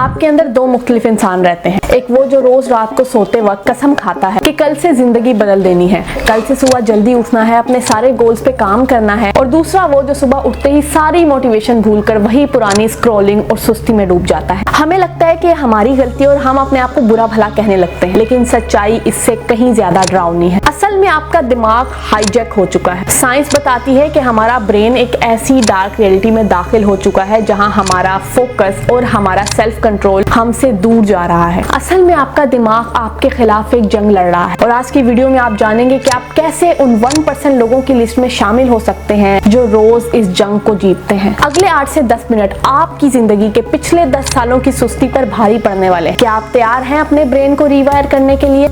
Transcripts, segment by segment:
आपके अंदर दो मुख्तलिफ इंसान रहते हैं। एक वो जो रोज रात को सोते वक्त कसम खाता है कि कल से जिंदगी बदल देनी है, कल से सुबह जल्दी उठना है, अपने सारे गोल्स पे काम करना है। और दूसरा वो जो सुबह उठते ही सारी मोटिवेशन भूलकर वही पुरानी स्क्रॉलिंग और सुस्ती में डूब जाता है। हमें लगता है कि हमारी गलती और हम अपने आप को बुरा भला कहने लगते हैं, लेकिन सच्चाई इससे कहीं ज्यादा डरावनी है। असल में आपका दिमाग हाईजैक हो चुका है। साइंस बताती है कि हमारा ब्रेन एक ऐसी डार्क रियलिटी में दाखिल हो चुका है जहां हमारा फोकस और हमारा सेल्फ कंट्रोल हमसे दूर जा रहा है। असल में आपका दिमाग आपके खिलाफ एक जंग लड़ रहा है। और आज की वीडियो में आप जानेंगे कि आप कैसे उन 1% लोगों की लिस्ट में शामिल हो सकते हैं जो रोज इस जंग को जीतते हैं। अगले 8 से 10 मिनट आपकी जिंदगी के पिछले 10 सालों की सुस्ती पर भारी पड़ने वाले हैं। क्या आप तैयार हैं अपने ब्रेन को रिवायर करने के लिए?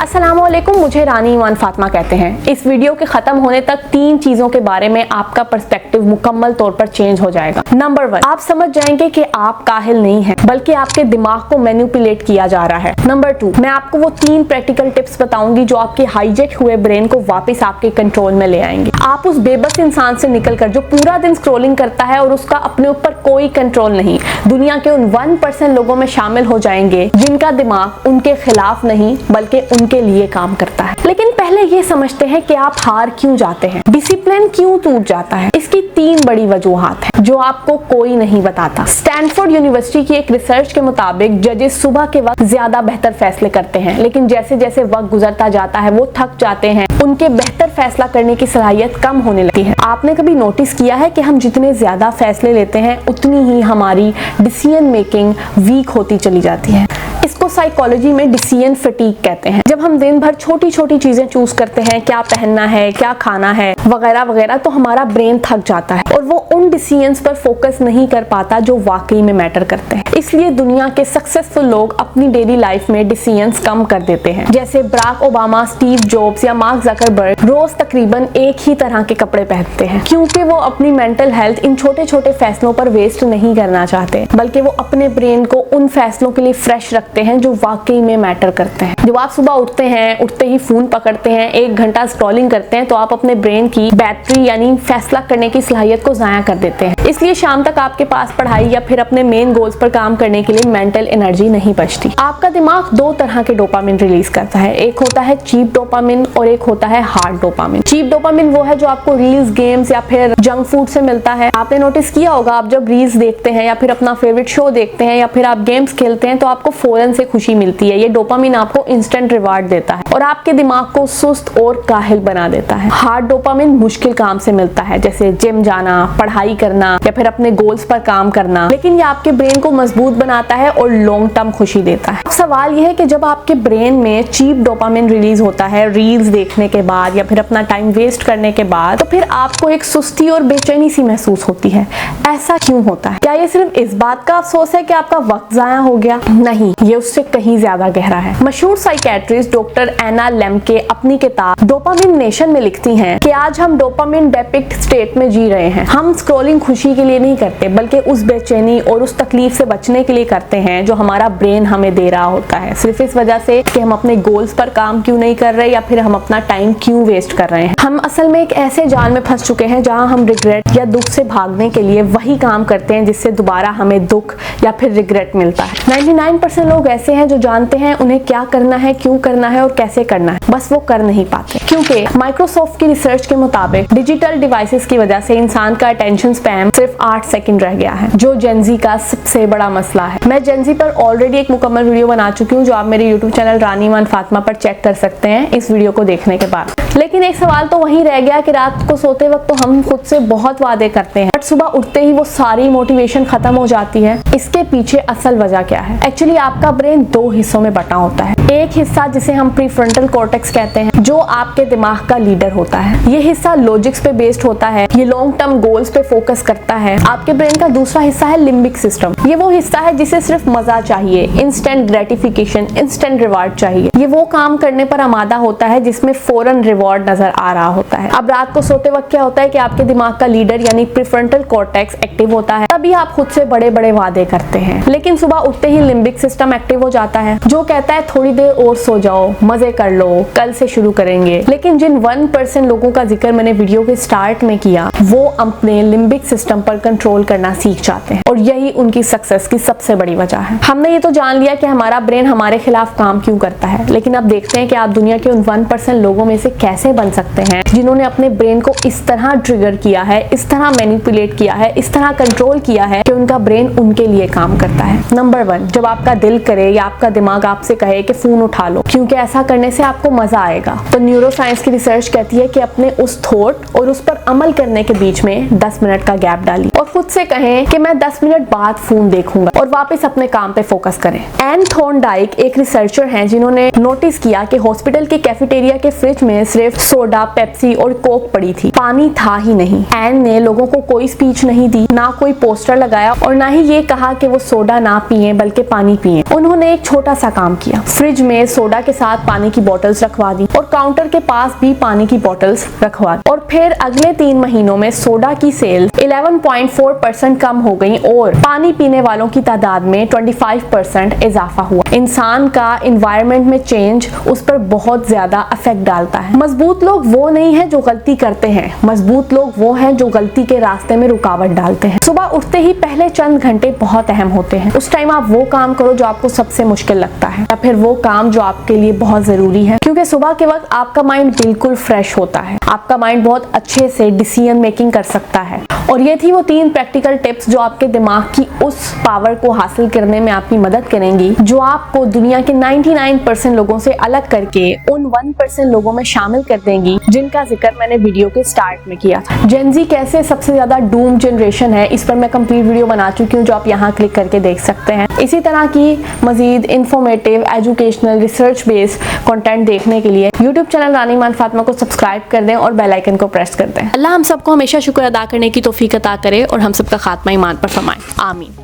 अस्सलामुअलैकुम, मुझे रानी ईमान फातिमा कहते हैं। इस वीडियो के खत्म होने तक 3 चीजों के बारे में आपका पर्सपेक्टिव मुकम्मल तौर पर चेंज हो जाएगा। नंबर 1, आप समझ जाएंगे कि आप काहिल नहीं हैं, बल्कि आपके दिमाग को मैनिपुलेट किया जा रहा है। नंबर 2, मैं आपको वो 3 प्रैक्टिकल टिप्स बताऊंगी जो आपके हाईजैक हुए ब्रेन को वापस आपके कंट्रोल में ले आएंगे। आप उस बेबस इंसान से निकलकर जो पूरा दिन स्क्रॉलिंग करता है और उसका अपने ऊपर कोई कंट्रोल नहीं, दुनिया के उन 1% लोगों में शामिल हो जाएंगे जिनका दिमाग उनके खिलाफ नहीं बल्कि उनके लिए काम करता है। लेकिन पहले ये समझते हैं कि आप हार क्यों जाते हैं, डिसिप्लिन क्यों टूट जाता है। इसकी 3 बड़ी वजूहात हैं जो आपको कोई नहीं बताता। स्टैनफोर्ड यूनिवर्सिटी की एक रिसर्च के मुताबिक जजेस सुबह के वक्त ज्यादा बेहतर फैसले करते हैं, लेकिन जैसे जैसे वक्त गुजरता जाता है वो थक जाते हैं, उनके बेहतर फैसला करने की सलाहियत कम होने लगती है। आपने कभी नोटिस किया है कि हम जितने ज्यादा फैसले लेते हैं उतनी ही हमारी डिसीजन मेकिंग वीक होती चली जाती है। इसको साइकोलॉजी में डिसीजन फटीग कहते हैं। जब हम दिन भर छोटी छोटी चीजें चूज करते हैं, क्या पहनना है, क्या खाना है, वगैरह वगैरह, तो हमारा ब्रेन थक जाता है और वो उन डिसीजंस पर फोकस नहीं कर पाता जो वाकई में मैटर करते हैं। इसलिए दुनिया के सक्सेसफुल लोग अपनी डेली लाइफ में डिसीजंस कम कर देते हैं। जैसे बराक ओबामा, स्टीव जॉब्स या मार्क जकरबर्ग रोज तकरीबन एक ही तरह के कपड़े पहनते हैं, क्योंकि वो अपनी मेंटल हेल्थ इन छोटे छोटे फैसलों पर वेस्ट नहीं करना चाहते, बल्कि वो अपने ब्रेन को उन फैसलों के लिए फ्रेश रखते हैं जो वाकई में मैटर करते हैं। जब आप सुबह उठते हैं, उठते ही फोन पकड़ते हैं, 1 घंटा स्क्रॉलिंग करते हैं, तो आप अपने ब्रेन की बैटरी यानी फैसला करने की सलाहियत को जाया कर देते हैं। इसलिए शाम तक आपके पास पढ़ाई या फिर अपने मेन गोल्स पर काम करने के लिए मेंटल एनर्जी नहीं बचती। आपका दिमाग 2 तरह के डोपामिन रिलीज करता है। एक होता है चीप डोपामिन और एक होता है हार्ड डोपामिन। चीप डोपामिन वो है जो आपको रील्स, गेम्स या फिर जंक फूड से मिलता है। आपने नोटिस किया होगा, आप जब रील्स देखते हैं या फिर अपना फेवरेट शो देखते हैं या फिर आप गेम्स खेलते हैं तो आपको फौरन से खुशी मिलती है। ये डोपामिन आपको इंस्टेंट रिवार्ड देता है और आपके दिमाग को सुस्त और काहिल बना देता है। हार्ड डोपामिन मुश्किल काम से मिलता है, जैसे जिम जाना, पढ़ाई करना या फिर अपने गोल्स पर काम करना, लेकिन ये आपके ब्रेन को मजबूत बनाता है और लॉन्ग टर्म खुशी देता है। सवाल यह है कि जब आपके ब्रेन में चीप डोपामिन रिलीज होता है रील्स देखने के बाद या फिर अपना टाइम वेस्ट करने के बाद, तो फिर आपको एक सुस्ती और बेचैनी सी महसूस होती है। ऐसा क्यों होता है? क्या ये सिर्फ इस बात का अफसोस है कि आपका वक्त जाया हो गया? नहीं, ये उससे कहीं ज्यादा गहरा है। मशहूर साइकेट्रिस्ट डॉक्टर एना लेम्के अपनी किताब डोपामिन नेशन में लिखती हैं कि आज हम डोपामिन डेपिक्ट स्टेट में जी रहे हैं। हम स्क्रॉलिंग खुशी के लिए नहीं करते, बल्कि उस बेचैनी और उस तकलीफ से बचने के लिए करते हैं जो हमारा ब्रेन हमें दे रहा होता है, सिर्फ इस वजह से कि हम अपने गोल्स पर काम क्यों नहीं कर रहे या फिर हम अपना टाइम क्यों वेस्ट कर रहे हैं। हम असल में एक ऐसे जाल में फंस चुके हैं जहां हम रिग्रेट या दुख से भागने के लिए वही काम करते हैं जिससे दोबारा हमें दुख या फिर रिग्रेट मिलता है। 99% लोग ऐसे हैं जो जानते हैं उन्हें क्या करना है, क्यों करना है और कैसे करना है, बस वो कर नहीं पाते। क्योंकि माइक्रोसॉफ्ट की रिसर्च के मुताबिक डिजिटल डिवाइसेस की वजह से इंसान का अटेंशन स्पैन सिर्फ 8 सेकंड रह गया है, जो जेनजी का सबसे बड़ा मसला है। मैं जेनजी पर ऑलरेडी एक मुकम्मल वीडियो बना चुकी हूँ जो आप मेरे यूट्यूब चैनल रानी ईमान फातिमा पर चेक कर सकते हैं इस वीडियो को देखने के बाद। लेकिन एक सवाल तो वही रह गया कि रात को सोते वक्त तो हम खुद से बहुत वादे करते हैं, बट सुबह उठते ही वो सारी मोटिवेशन खत्म हो जाती है। इसके पीछे असल वजह क्या है? एक्चुअली आपका ब्रेन 2 हिस्सों में बटा होता है। एक हिस्सा जिसे हम प्रीफ्रंटल कॉर्टेक्स कहते हैं, जो आपके दिमाग का लीडर होता है। ये हिस्सा लॉजिक्स पे बेस्ड होता है, ये लॉन्ग टर्म गोल्स पे फोकस करता है। आपके ब्रेन का दूसरा हिस्सा है लिम्बिक सिस्टम। ये वो हिस्सा है जिसे सिर्फ मजा चाहिए, इंस्टेंट ग्रेटिफिकेशन, इंस्टेंट रिवार्ड चाहिए। ये वो काम करने पर आमादा होता है जिसमें फौरन रिवॉर्ड रिवॉर्ड नजर आ रहा होता है। अब रात को सोते वक्त क्या होता है कि आपके दिमाग का लीडर यानी प्रीफ्रंटल कॉर्टेक्स एक्टिव होता है, तभी आप खुद से बड़े बड़े वादे करते हैं। लेकिन सुबह उठते ही लिम्बिक सिस्टम एक्टिव हो जाता है, जो कहता है थोड़ी देर और सो जाओ, मजे कर लो, कल से शुरू करेंगे। लेकिन जिन 1% लोगों का जिक्र मैंने वीडियो के स्टार्ट में किया, वो अपने लिम्बिक सिस्टम पर कंट्रोल करना सीख जाते हैं, और यही उनकी सक्सेस की सबसे बड़ी वजह है। हमने ये तो जान लिया कि हमारा ब्रेन हमारे खिलाफ काम क्यों करता है, लेकिन अब देखते हैं कि आप दुनिया के उन 1% लोगों में से कैसे बन सकते हैं जिन्होंने अपने ब्रेन को इस तरह ट्रिगर किया है, इस तरह मैनिपुलेट किया है, इस तरह कंट्रोल किया है कि उनका ब्रेन उनके लिए काम करता है। नंबर 1, जब आपका दिल करे या आपका दिमाग आपसे कहे कि फोन उठा लो, क्योंकि ऐसा करने से आपको मजा आएगा, तो न्यूरोसाइंस की रिसर्च कहती है कि अपने उस थॉट और उस पर अमल करने के बीच में 10 मिनट का गैप डालिए और खुद से कहें कि मैं 10 मिनट बाद फोन देखूंगा, और वापस अपने काम पे फोकस करें। एन थॉर्नडाइक एक रिसर्चर हैं जिन्होंने नोटिस किया कि हॉस्पिटल के कैफेटेरिया के फ्रिज में सिर्फ सोडा, पेप्सी और कोक पड़ी थी, पानी था ही नहीं। एन ने लोगों को कोई स्पीच नहीं दी, ना कोई पोस्टर लगाया, और ना ही ये कहा कि वो सोडा ना पिए बल्कि पानी पिए। उन्होंने एक छोटा सा काम किया, फ्रिज में सोडा के साथ पानी की बोतल्स रखवा दी और काउंटर के पास भी पानी की बोतल्स रखवा दी, और फिर अगले 3 महीनों में सोडा की सेल्स 11.4% कम हो गई और पानी पीने वालों की तादाद में 25% इजाफा हुआ। इंसान का एनवायरनमेंट में चेंज उस पर बहुत ज्यादा इफेक्ट डालता है। मजबूत लोग वो नहीं है जो गलती करते हैं, मजबूत लोग वो हैं जो गलती के रास्ते में रुकावट डालते हैं। सुबह उठते ही पहले चंद घंटे बहुत अहम होते हैं। उस टाइम आप वो काम करो जो आपको सबसे मुश्किल लगता है, या फिर वो काम जो आपके लिए बहुत जरूरी है, क्योंकि सुबह के वक्त आपका माइंड बिल्कुल फ्रेश होता है, आपका माइंड बहुत अच्छे से डिसीजन मेकिंग कर सकता है। और ये थी वो 3 प्रैक्टिकल टिप्स जो आपके दिमाग की उस पावर को हासिल करने में आपकी मदद करेंगी, जो आपको दुनिया के 99% लोगों से अलग करके उन 1% लोगों में शामिल कर देंगी जिनका जिक्र मैंने वीडियो के स्टार्ट में किया था। जेनजी कैसे सबसे ज्यादा डूम जनरेशन है, इस पर मैं कंप्लीट वीडियो बना चुकी हूँ, जो आप यहाँ क्लिक करके देख सकते हैं। इसी तरह की मजीद informative, educational, research based content देखने के लिए यूट्यूब चैनल रानी ईमान फातिमा को सब्सक्राइब कर दें और बेल आइकन को प्रेस कर दें। अल्लाह हम सबको हमेशा शुक्र अदा करने की तौफीक अता करे और हम सबका खात्मा ईमान पर फरमाए। आमीन।